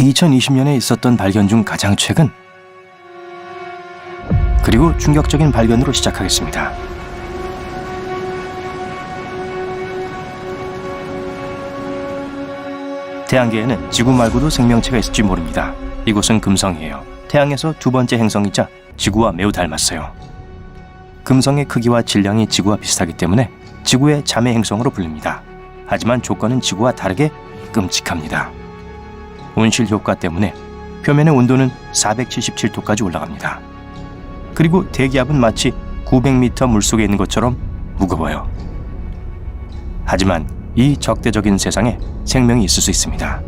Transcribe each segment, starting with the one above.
2020년에 있었던 발견 중 가장 최근, 그리고 충격적인 발견으로 시작하겠습니다. 태양계에는 지구 말고도 생명체가 있을지 모릅니다. 이곳은 금성이에요. 태양에서 두 번째 행성이자 지구와 매우 닮았어요. 금성의 크기와 질량이 지구와 비슷하기 때문에 지구의 자매 행성으로 불립니다. 하지만 조건은 지구와 다르게 끔찍합니다. 온실 효과 때문에 표면의 온도는 477도까지 올라갑니다. 그리고 대기압은 마치 900m 물속에 있는 것처럼 무거워요. 하지만 이 적대적인 세상에 생명이 있을 수 있습니다.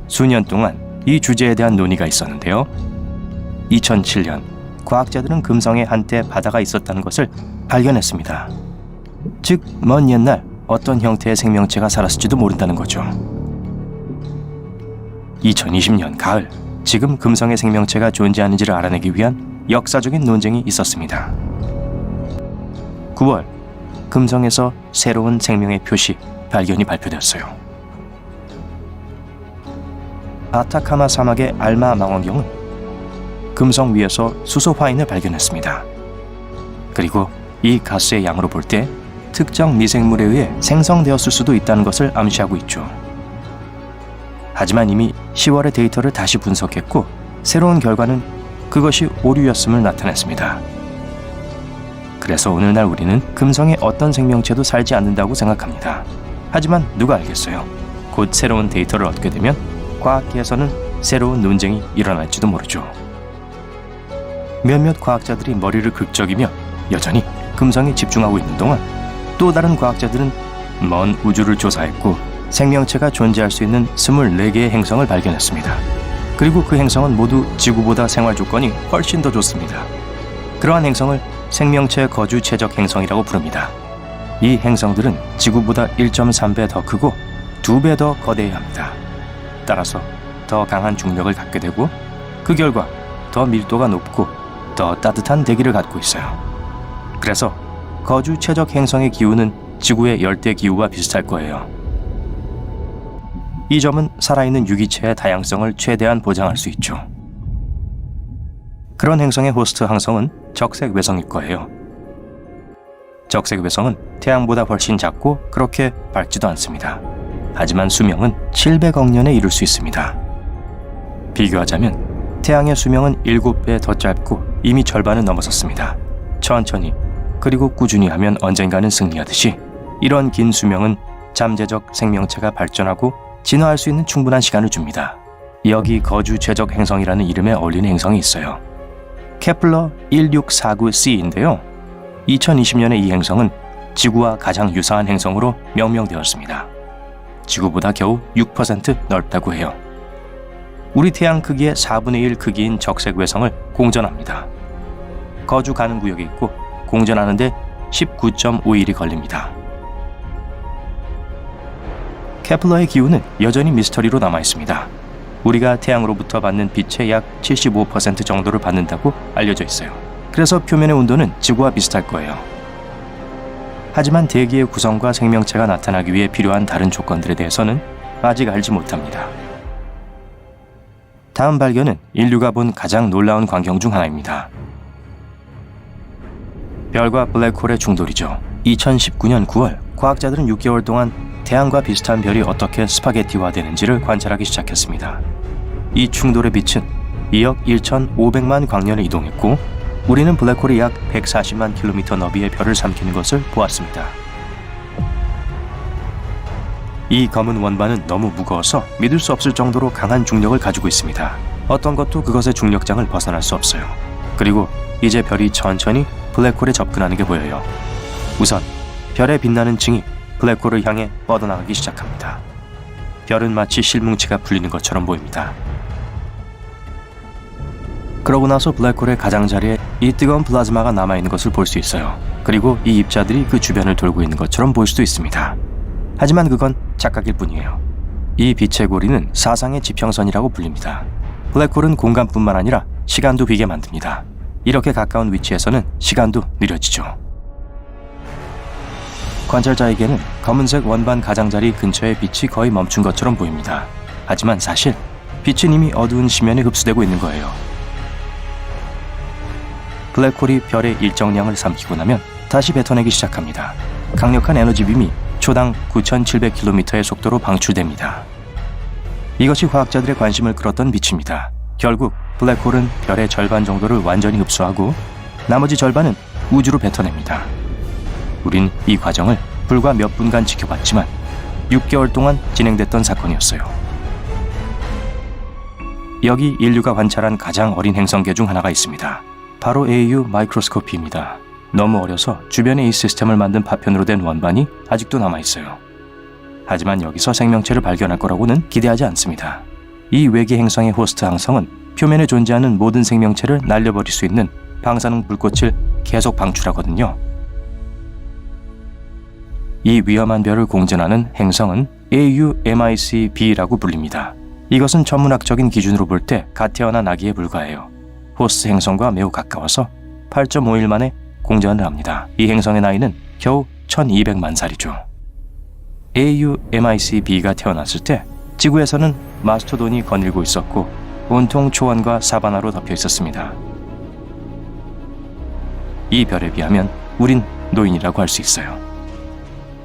수년 동안 이 주제에 대한 논의가 있었는데요. 2007년 과학자들은 금성에 한때 바다가 있었다는 것을 발견했습니다. 즉, 먼 옛날 어떤 형태의 생명체가 살았을지도 모른다는 거죠. 2020년 가을, 지금 금성의 생명체가 존재하는지를 알아내기 위한 역사적인 논쟁이 있었습니다. 9월, 금성에서 새로운 생명의 표시, 발견이 발표되었어요. 아타카마 사막의 알마 망원경은 금성 위에서 수소 화인을 발견했습니다. 그리고 이 가스의 양으로 볼 때 특정 미생물에 의해 생성되었을 수도 있다는 것을 암시하고 있죠. 하지만 이미 10월의 데이터를 다시 분석했고 새로운 결과는 그것이 오류였음을 나타냈습니다. 그래서 오늘날 우리는 금성에 어떤 생명체도 살지 않는다고 생각합니다. 하지만 누가 알겠어요? 곧 새로운 데이터를 얻게 되면 과학계에서는 새로운 논쟁이 일어날지도 모르죠. 몇몇 과학자들이 머리를 긁적이며 여전히 금성에 집중하고 있는 동안 또 다른 과학자들은 먼 우주를 조사했고 생명체가 존재할 수 있는 24개의 행성을 발견했습니다. 그리고 그 행성은 모두 지구보다 생활 조건이 훨씬 더 좋습니다. 그러한 행성을 생명체 거주 최적 행성이라고 부릅니다. 이 행성들은 지구보다 1.3배 더 크고 2배 더 거대해야 합니다. 따라서 더 강한 중력을 갖게 되고 그 결과 더 밀도가 높고 더 따뜻한 대기를 갖고 있어요. 그래서 거주 최적 행성의 기후는 지구의 열대 기후와 비슷할 거예요. 이 점은 살아있는 유기체의 다양성을 최대한 보장할 수 있죠. 그런 행성의 호스트 항성은 적색 외성일 거예요. 적색 외성은 태양보다 훨씬 작고 그렇게 밝지도 않습니다. 하지만 수명은 700억 년에 이를 수 있습니다. 비교하자면 태양의 수명은 7배 더 짧고 이미 절반은 넘어섰습니다. 천천히 그리고 꾸준히 하면 언젠가는 승리하듯이 이런 긴 수명은 잠재적 생명체가 발전하고 진화할 수 있는 충분한 시간을 줍니다. 여기 거주 최적 행성이라는 이름에 어울리는 행성이 있어요. 케플러 1649c인데요. 2020년에 이 행성은 지구와 가장 유사한 행성으로 명명되었습니다. 지구보다 겨우 6% 넓다고 해요. 우리 태양 크기의 4분의 1 크기인 적색 외성을 공전합니다. 거주 가능 구역이 있고 공전하는데 19.5일이 걸립니다. 케플러의 기후는 여전히 미스터리로 남아있습니다. 우리가 태양으로부터 받는 빛의 약 75% 정도를 받는다고 알려져 있어요. 그래서 표면의 온도는 지구와 비슷할 거예요. 하지만 대기의 구성과 생명체가 나타나기 위해 필요한 다른 조건들에 대해서는 아직 알지 못합니다. 다음 발견은 인류가 본 가장 놀라운 광경 중 하나입니다. 별과 블랙홀의 충돌이죠. 2019년 9월, 과학자들은 6개월 동안 태양과 비슷한 별이 어떻게 스파게티화되는지를 관찰하기 시작했습니다. 이 충돌의 빛은 2억 1,500만 광년을 이동했고 우리는 블랙홀이 약 140만 킬로미터 너비의 별을 삼키는 것을 보았습니다. 이 검은 원반은 너무 무거워서 믿을 수 없을 정도로 강한 중력을 가지고 있습니다. 어떤 것도 그것의 중력장을 벗어날 수 없어요. 그리고 이제 별이 천천히 블랙홀에 접근하는 게 보여요. 우선 별의 빛나는 층이 블랙홀을 향해 뻗어나가기 시작합니다. 별은 마치 실뭉치가 풀리는 것처럼 보입니다. 그러고 나서 블랙홀의 가장자리에 이 뜨거운 플라즈마가 남아있는 것을 볼 수 있어요. 그리고 이 입자들이 그 주변을 돌고 있는 것처럼 보일 수도 있습니다. 하지만 그건 착각일 뿐이에요. 이 빛의 고리는 사상의 지평선이라고 불립니다. 블랙홀은 공간뿐만 아니라 시간도 비게 만듭니다. 이렇게 가까운 위치에서는 시간도 느려지죠. 관찰자에게는 검은색 원반 가장자리 근처의 빛이 거의 멈춘 것처럼 보입니다. 하지만 사실 빛은 이미 어두운 심연에 흡수되고 있는 거예요. 블랙홀이 별의 일정량을 삼키고 나면 다시 뱉어내기 시작합니다. 강력한 에너지 빔이 초당 9,700km의 속도로 방출됩니다. 이것이 과학자들의 관심을 끌었던 빛입니다. 결국 블랙홀은 별의 절반 정도를 완전히 흡수하고 나머지 절반은 우주로 뱉어냅니다. 우린 이 과정을 불과 몇 분간 지켜봤지만 6개월 동안 진행됐던 사건이었어요. 여기 인류가 관찰한 가장 어린 행성계 중 하나가 있습니다. 바로 AU 마이크로스코피입니다. 너무 어려서 주변에 이 시스템을 만든 파편으로 된 원반이 아직도 남아있어요. 하지만 여기서 생명체를 발견할 거라고는 기대하지 않습니다. 이 외계 행성의 호스트 항성은 표면에 존재하는 모든 생명체를 날려버릴 수 있는 방사능 불꽃을 계속 방출하거든요. 이 위험한 별을 공전하는 행성은 AU-MIC-B라고 불립니다. 이것은 천문학적인 기준으로 볼 때 갓 태어난 아기에 불과해요. 호스트 행성과 매우 가까워서 8.5일 만에 공전을 합니다. 이 행성의 나이는 겨우 1200만 살이죠. AU-MIC-B가 태어났을 때 지구에서는 마스토돈이 거닐고 있었고 온통 초원과 사바나로 덮여 있었습니다. 이 별에 비하면 우린 노인이라고 할 수 있어요.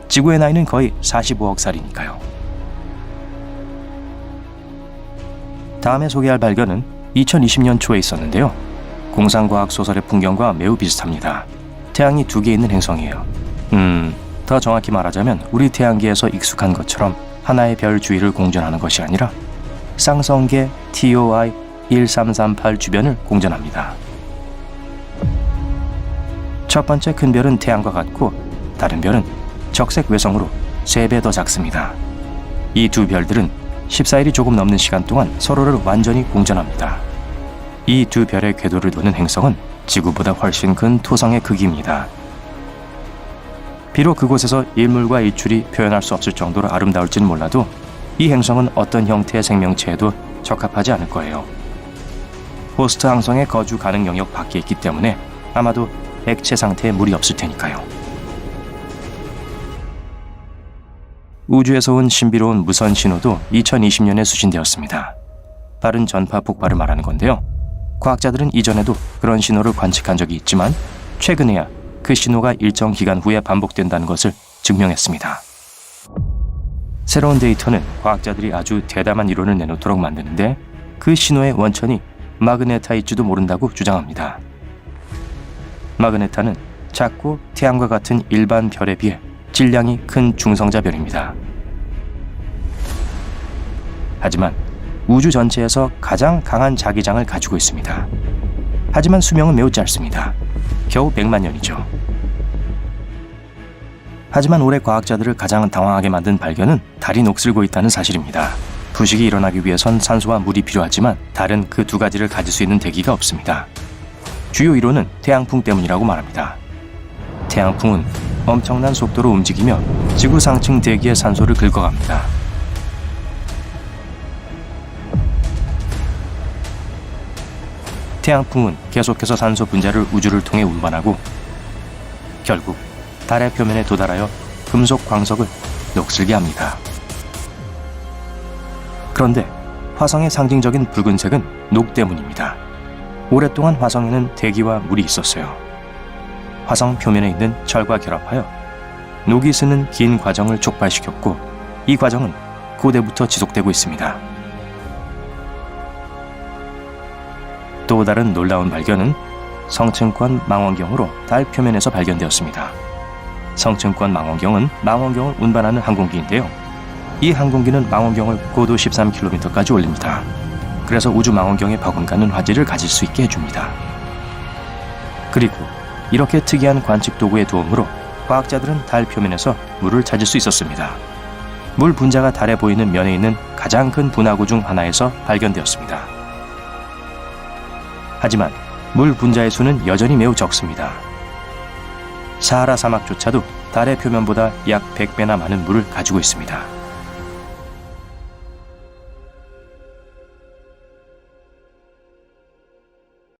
지구의 나이는 거의 45억 살이니까요. 다음에 소개할 발견은 2020년 초에 있었는데요. 공상과학 소설의 풍경과 매우 비슷합니다. 태양이 2개 있는 행성이에요. 더 정확히 말하자면 우리 태양계에서 익숙한 것처럼 하나의 별 주위를 공전하는 것이 아니라 쌍성계 TOI 1338 주변을 공전합니다. 첫 번째 큰 별은 태양과 같고 다른 별은 적색 외성으로 3배 더 작습니다. 이 두 별들은 14일이 조금 넘는 시간 동안 서로를 완전히 공전합니다. 이 두 별의 궤도를 도는 행성은 지구보다 훨씬 큰 토성의 크기입니다. 비록 그곳에서 일물과 일출이 표현할 수 없을 정도로 아름다울지는 몰라도 이 행성은 어떤 형태의 생명체에도 적합하지 않을 거예요. 호스트 항성의 거주 가능 영역 밖에 있기 때문에 아마도 액체 상태에 물이 없을 테니까요. 우주에서 온 신비로운 무선 신호도 2020년에 수신되었습니다. 빠른 전파 폭발을 말하는 건데요. 과학자들은 이전에도 그런 신호를 관측한 적이 있지만 최근에야 그 신호가 일정 기간 후에 반복된다는 것을 증명했습니다. 새로운 데이터는 과학자들이 아주 대담한 이론을 내놓도록 만드는데 그 신호의 원천이 마그네타일지도 모른다고 주장합니다. 마그네타는 작고 태양과 같은 일반 별에 비해 질량이 큰 중성자 별입니다. 하지만 우주 전체에서 가장 강한 자기장을 가지고 있습니다. 하지만 수명은 매우 짧습니다. 겨우 100만 년이죠. 하지만 올해 과학자들을 가장 당황하게 만든 발견은 달이 녹슬고 있다는 사실입니다. 부식이 일어나기 위해선 산소와 물이 필요하지만 달은 그 두 가지를 가질 수 있는 대기가 없습니다. 주요 이론은 태양풍 때문이라고 말합니다. 태양풍은 엄청난 속도로 움직이며 지구 상층 대기의 산소를 긁어갑니다. 태양풍은 계속해서 산소 분자를 우주를 통해 운반하고 결국 달의 표면에 도달하여 금속 광석을 녹슬게 합니다. 그런데 화성의 상징적인 붉은색은 녹 때문입니다. 오랫동안 화성에는 대기와 물이 있었어요. 화성 표면에 있는 철과 결합하여 녹이 쓰는 긴 과정을 촉발시켰고 이 과정은 고대부터 지속되고 있습니다. 또 다른 놀라운 발견은 성층권 망원경으로 달 표면에서 발견되었습니다. 성층권 망원경은 망원경을 운반하는 항공기인데요. 이 항공기는 망원경을 고도 13km까지 올립니다. 그래서 우주 망원경에 버금가는 화질을 가질 수 있게 해줍니다. 그리고 이렇게 특이한 관측 도구의 도움으로 과학자들은 달 표면에서 물을 찾을 수 있었습니다. 물 분자가 달에 보이는 면에 있는 가장 큰 분화구 중 하나에서 발견되었습니다. 하지만 물 분자의 수는 여전히 매우 적습니다. 사하라 사막조차도 달의 표면보다 약 100배나 많은 물을 가지고 있습니다.